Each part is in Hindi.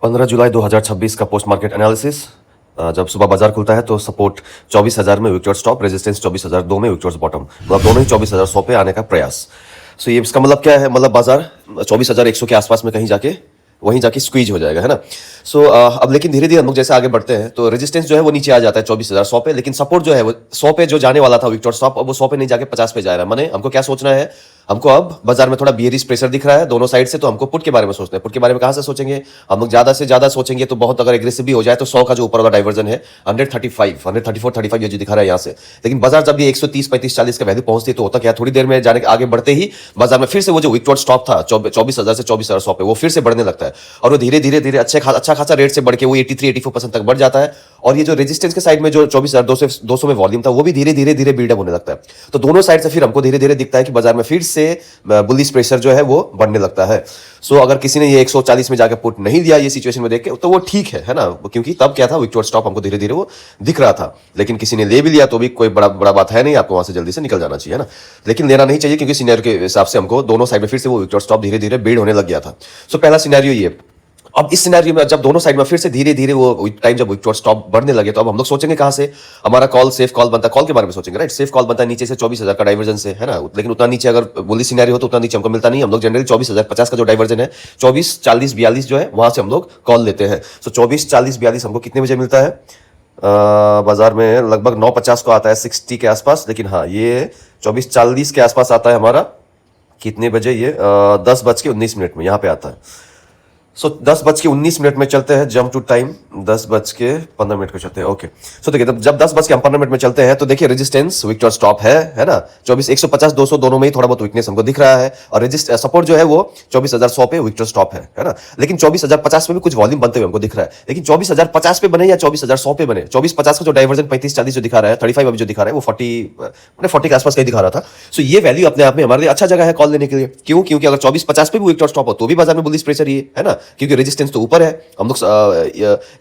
15 जुलाई 2026 का पोस्ट मार्केट एनालिसिस। जब सुबह बाजार खुलता है तो सपोर्ट 24,000 में विकेट स्टॉप, रेजिस्टेंस 24,002 में विकेट बॉटम, मतलब दोनों ही 24,100 पे आने का प्रयास। सो ये इसका मतलब क्या है, मतलब बाजार 24,100 के आसपास में कहीं जाके वहीं जाके स्क्वीज हो जाएगा, है ना। सो अब लेकिन धीरे धीरे हम लोग जैसे आगे बढ़ते हैं तो रेजिस्टेंस जो है वो नीचे आ जाता है 24,100 पे, लेकिन सपोर्ट जो है वो 100 पे जो जाने वाला था विकेट स्टॉप, अब वो 100 पे नहीं जाके 50 पे जा रहा है। माने हमको क्या सोचना है, हमको अब बाजार में थोड़ा बियरिश प्रेशर दिख रहा है दोनों साइड से, तो हमको पुट के बारे में सोचना है। पुट के बारे में कहां से सोचेंगे, हम लोग ज्यादा से ज्यादा सोचेंगे तो बहुत अगर एग्रेसिव हो जाए तो 100 का जो ऊपर वाला डाइवर्जन है 135, 134, 35 ये जो दिखा रहा है यहाँ से, लेकिन बाजार जब ये 130, 35, 40 का वैल्यू पहुंचती है तो होता क्या, थोड़ी देर में जाने आगे बढ़ते ही बाजार में फिर से वो जो विकेट स्टॉप था 24,000 से 24,100 पे, वो फिर से बढ़ने लगता है और वो धीरे धीरे धीरे अच्छा खासा रेट से बढ़ के वो 83-84% तक बढ़ जाता है। और ये जो रेजिस्टेंस के साइड में जो 24,200 में वॉल्यूम था वो भी धीरे धीरे धीरे बिल्डअप होने लगता है। तो दोनों साइड से फिर हमको धीरे धीरे दिखता है कि बाजार में फिर से बुलिश प्रेशर जो है वो बढ़ने लगता है। सो अगर किसी ने ये 140 में जाकर पुट नहीं दिया ये सिचुएशन में देख के तो वो ठीक है ना, क्योंकि तब क्या था विकेट स्टॉप हमको धीरे धीरे वो दिख रहा था, लेकिन किसी ने ले भी लिया तो भी कोई बड़ा बात है नहीं, आपको वहां से जल्दी से निकल जाना चाहिए ना, लेकिन लेना नहीं चाहिए क्योंकि सिनेरियो के हिसाब से हमको दोनों साइड में फिर से वो विकेट स्टॉप धीरे धीरे बिल्ड होने लग गया था। सो पहला सिनेरियो ये। अब इस सिनेरियो में जब दोनों साइड में फिर से धीरे धीरे वो टाइम जब विकेट स्टॉप बढ़ने लगे तो अब हम लोग सोचेंगे कहां से, हमारा कॉल सेफ कॉल बनता है, कॉल के बारे में सोचेंगे, राइट। सेफ कॉल बनता है नीचे से 24,000 का डाइवर्जन से, है ना, लेकिन उतना नीचे अगर बुलिश सिनेरियो हो तो उतना नीचे हमको मिलता नहीं। हम लोग जनरली 24,050 का जो डाइवर्जन है 24, 40, 42 जो है वहां से हम लोग कॉल लेते हैं। सो 24, 40, 42 हमको कितने बजे मिलता है, बाजार में लगभग 9:50 को आता है, 60 के आसपास, लेकिन हाँ ये 24-40 के आसपास आता है हमारा, कितने बजे ये 10:19 में यहाँ पे आता है। सो 10:19 में चलते हैं, जंप टू टाइम 10:15 को चलते हैं, ओके। सो देखिए जब 10:15 में चलते हैं तो देखिए रेजिस्टेंस विकेट स्टॉप है ना, 150, 200 दोनों में ही थोड़ा बहुत वीकनेस हमको दिख रहा है, और सपोर्ट जो है वो 24,100 पे विकेट स्टॉप है ना, लेकिन 24,050 पे भी कुछ वॉल्यूम बनते हुए हमको दिख रहा है, लेकिन 24,050 पे बने या 24,100 पे बने, 24-50 का जो डाइवर्जन 35-40 जो दिखा रहा है, 35 अभी जो दिखा रहा है वो 40 के आसपास कहीं दिखा रहा था। सो ये वैल्यू अपने आप में हमारे लिए अच्छा जगह है कॉल लेने के लिए। क्यों, क्योंकि अगर 24-50 पे भी विकेट स्टॉप हो तो भी बाजार में बुलिश प्रेशर ही है ना, क्योंकि रेजिस्टेंस तो ऊपर है, हम लोग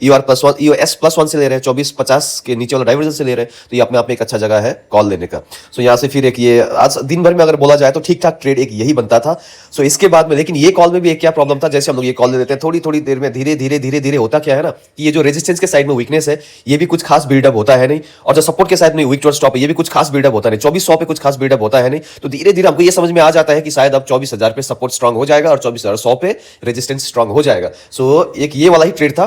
EOS+1 से ले रहे हैं, 24-50 के नीचे वाला डाइवर्जन से ले रहे हैं, तो ये अपने आप में एक अच्छा जगह है कॉल लेने का। सो यहाँ से फिर एक ये आज दिन भर में अगर बोला जाए तो ठीक ठाक ट्रेड एक यही बनता था। सो इसके बाद में लेकिन ये कॉल में भी एक क्या प्रॉब्लम था, जैसे हम लोग ये कॉल ले लेते हैं थोड़ी थोड़ी देर में धीरे धीरे होता क्या है ना कि ये जो रेजिस्टेंस के साइड में वीकनेस है ये भी कुछ खास बिल्डअप होता है नहीं, और जो सपोर्ट के साइड में विकेट स्टॉप है ये भी कुछ खास बिल्डअप होता नहीं, 2400 पे कुछ खास बिल्डअप होता है नहीं, तो धीरे धीरे हमको ये समझ में आ जाता है कि शायद अब 24,000 पे सपोर्ट स्ट्रांग हो जाएगा और 24,100 पे रेजिस्टेंस स्ट्रांग हो जाएगा। सो एक ये वाला ही ट्रेड था,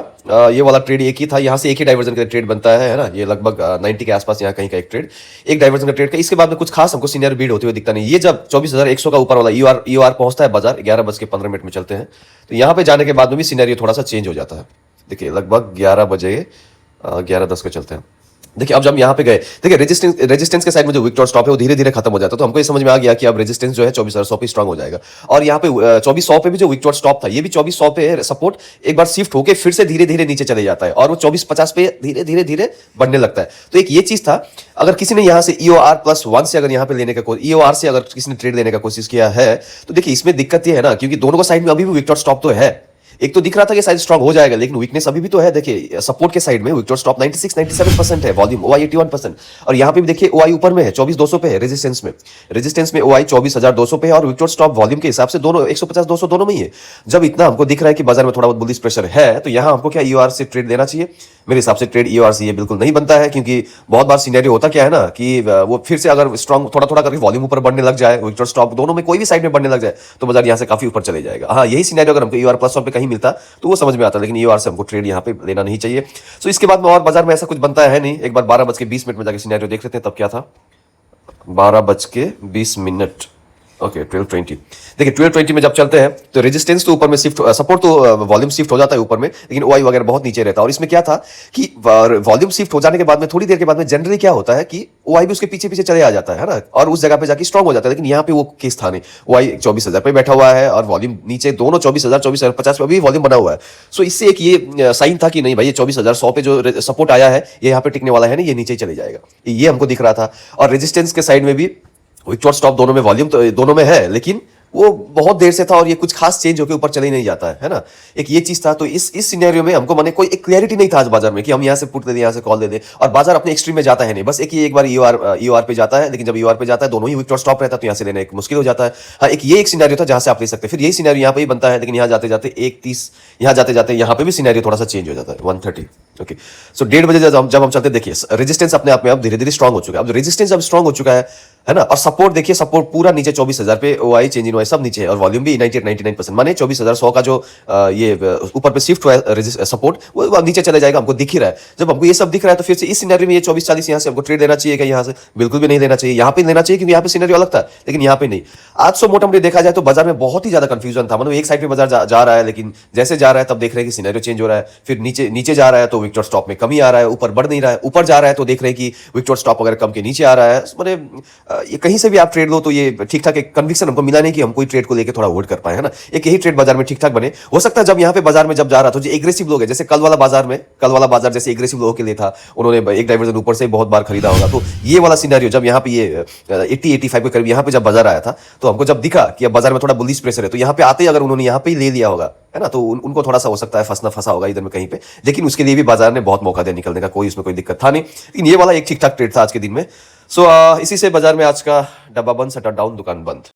ये वाला ट्रेड एक ही था, यहाँ से एक ही डाइवर्जन का ट्रेड बनता है ना, ये लगभग 90 के आसपास यहाँ कहीं का एक ट्रेड, एक डाइवर्जन का ट्रेड का। इसके बाद में कुछ खास हमको सीनियर बीड होते हुए दिखता नहीं। ये जब 24,100 का ऊपर वाला EOR पहुंचता है बाजार 11:15 में चलते हैं, तो यहाँ पे जाने के बाद में भी सीनियर थोड़ा सा चेंज हो जाता है। देखिए लगभग 11:10 को चलते हैं। देखिए अब जब यहाँ पे गए, देखिए रेजिस्टेंस के साइड में जो विकेट स्टॉप है वो धीरे धीरे खत्म हो जाता है, तो हमको ये समझ में आ गया कि अब रेजिस्टेंस जो है 24,100 पे स्ट्रांग हो जाएगा, और यहाँ पे 2400 पे भी जो विकेट स्टॉप था ये भी 2400 पे सपोर्ट एक बार शिफ्ट होकर फिर से धीरे धीरे नीचे चले जाता है, और वो 2450 पे धीरे धीरे बढ़ने लगता है। तो एक ये चीज था, अगर किसी ने यहाँ से EOR+1 से अगर यहाँ पे लेने का EOR से अगर किसी ने ट्रेड लेने का कोशिश किया है तो देखिए इसमें दिक्कत ये है ना, क्योंकि दोनों को साइड में अभी भी विकेट स्टॉप तो है, एक तो दिख रहा था कि शायद स्ट्रांग हो जाएगा, लेकिन वीकनेस अभी भी तो है। देखिए सपोर्ट के साइड में विकेट स्टॉप 96-97% है, वॉल्यूम OI 81%, और यहाँ पे भी देखिए OI ऊपर में है 24,200 पे है, रेजिस्टेंस में OI 24,200 पे है, और विकेट स्टॉप वॉल्यूम के हिसाब से दोनों 150-200 दोनों में ही है। जब इतना हमको दिख रहा है कि बाजार में थोड़ा बहुत बुलिश प्रेशर है तो यहाँ हमको क्या EOR से ट्रेड लेना चाहिए? मेरे हिसाब से ट्रेड EOR से ये बिल्कुल नहीं बनता है, क्योंकि बहुत बार सिनेरियो होता क्या है ना कि वो फिर से अगर स्ट्रांग थोड़ा थोड़ा करके वॉल्यूम ऊपर बढ़ने लग जाए, विकेट स्टॉप दोनों में कोई भी साइड में बढ़ने लग जाए तो बाजार यहाँ से काफी ऊपर चले जाएगा। हाँ यही सिनेरियो अगर हमको EOR+1 पे कहीं मिलता तो वो समझ में आता, लेकिन EOR से हमको ट्रेड यहाँ पे लेना नहीं चाहिए। सो इसके बाद में और बाजार में ऐसा कुछ बनता है नहीं। एक बार 12:20 में जाके सिनेरियो देख लेते हैं, तब क्या था 12:20, ओके 12:20। देखिए 12:20 में जब चलते हैं तो रेजिस्टेंस तो ऊपर में शिफ्ट, सपोर्ट तो वॉल्यूम शिफ्ट हो जाता है ऊपर में, लेकिन OI वगैरह बहुत नीचे रहता है। और इसमें क्या था कि वॉल्यूम शिफ्ट हो जाने के बाद में थोड़ी देर के बाद में जनरली क्या होता है कि OI भी उसके पीछे पीछे चले आ जाता है ना, और उस जगह पे जाके स्ट्रांग हो जाता है, लेकिन यहाँ पे वो केस था नहीं। OI 24,000 पे बैठा हुआ है और वॉल्यूम नीचे दोनों 24,000, 24,050 पे भी वॉल्यूम बना हुआ है। सो इससे एक ये साइन था कि नहीं भाई ये 24,100 पे जो सपोर्ट आया है ये यहाँ पे टिकने वाला है नहीं, ये नीचे चले जाएगा, ये हमको दिख रहा था। और रेजिस्टेंस के साइड में भी विकेट स्टॉप दोनों में वॉल्यूम तो दोनों में है, लेकिन वो बहुत देर से था और ये कुछ खास चेंज होकर ऊपर चले ही नहीं जाता है ना। एक ये चीज था, तो इस सिनेरियो में हमको माने कोई एक क्लैरिटी नहीं था आज बाजार में कि हम यहाँ से पुट दे दें, यहाँ से कॉल दे दें, और बाजार अपने एक्सट्रीम में जाता है नहीं, बस एक बार ईओआर पे जाता है, लेकिन जब ईओआर पे जाता है दोनों ही विकेट स्टॉप रहता है, तो यहाँ से लेना एक मुश्किल हो जाता है। हाँ, एक सिनेरियो था जहां से आप ले सकते हैं, फिर यही सिनेरियो यहाँ पे ही बनता है, लेकिन यहाँ जाते जाते 1:30, यहाँ जाते जाते यहाँ पे भी सिनेरियो थोड़ा सा चेंज हो जाता है 1:30। ओके, सो 1:30 बजे जब हम चलते, देखिए रेजिस्टेंस अपने आप में अब धीरे धीरे स्ट्रांग हो चुका है। अब रेजिस्टेंस जब स्ट्रांग हो चुका है ना, और सपोर्ट देखिए, सपोर्ट पूरा नीचे 24,000 पे, ओआई चेंज इन ओआई सब नीचे है, और वॉल्यूम भी 99%, माने 24,100 का जो ये ऊपर पे शिफ्ट हुआ है सपोर्ट, वो अब नीचे चले जाएगा, हमको दिख ही रहा है। जब हमको ये सब दिख रहा है, तो फिर से इस सिनेरियो में ये 24-40 यहाँ से हमको ट्रेड लेना चाहिए, यहाँ से बिल्कुल भी नहीं लेना चाहिए, यहाँ पे लेना चाहिए क्योंकि यहाँ पे सिनेरियो अलग था, लेकिन यहाँ पे नहीं। आज सो मोटा मोटी देखा जाए तो बाजार में बहुत ही ज्यादा कंफ्यूजन था, मतलब एक साइड पे बाजार जा रहा है, लेकिन जैसे जा रहा है तब देख रहे हैं कि सिनेरियो चेंज हो रहा है, फिर नीचे जा रहा है तो विकेट स्टॉप में कमी आ रहा है, ऊपर बढ़ नहीं रहा है, ऊपर जा रहा है तो देख रहे हैं कि विकेट स्टॉप अगर कम के नीचे आ रहा है, मतलब ये कहीं से भी आप ट्रेड लो तो ये ठीक ठाक एक कन्विक्शन हमको मिला नहीं कि हम कोई ट्रेड को लेके थोड़ा होल्ड कर पाए, है ना। एक यही ट्रेड बाजार में ठीक ठाक बने। हो सकता है जब यहाँ पे बाजार में जब जा रहा था, जो एग्रेसिव लोग है, जैसे कल वाला बाजार जैसे एग्रेसिव लोगों के लिए था, उन्होंने एक डाइवर्जन ऊपर से बहुत बार खरीदा होगा, तो ये वाला सिनेरियो जब यहाँ पे ये 80-85 के करीब यहाँ पे जब बाजार आया था, तो हमको जब दिखा कि अब बाजार में थोड़ा बुलिश प्रेशर है, तो यहाँ पे आते ही अगर उन्होंने यहाँ पे ही ले लिया होगा, है ना, तो उनको थोड़ा सा हो सकता है फंसा होगा इधर में कहीं पे, लेकिन उसके लिए भी बाजार ने बहुत मौका दिया निकलने का, कोई उसमें कोई दिक्कत था नहीं, लेकिन ये वाला एक ठीक ठाक ट्रेड था आज के दिन में। सो इसी से बाजार में आज का डब्बा बंद, शटर डाउन, दुकान बंद।